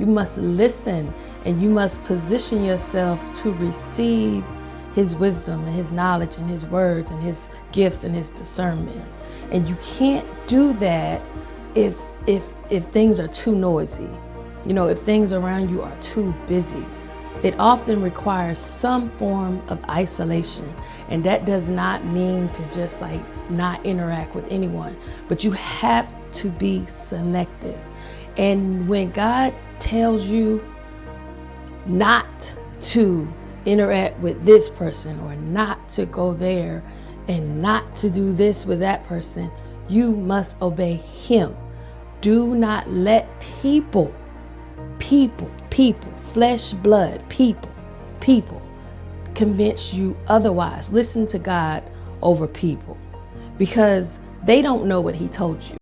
You must listen, and you must position yourself to receive his wisdom and his knowledge and his words and his gifts and his discernment. And you can't do that if things are too noisy. If things around you are too busy. It often requires some form of isolation. And that does not mean to just not interact with anyone, but you have to be selective. And when God tells you not to interact with this person, or not to go there, and not to do this with that person, you must obey him. Do not let people, flesh, blood, people convince you otherwise. Listen to God over people, because they don't know what he told you.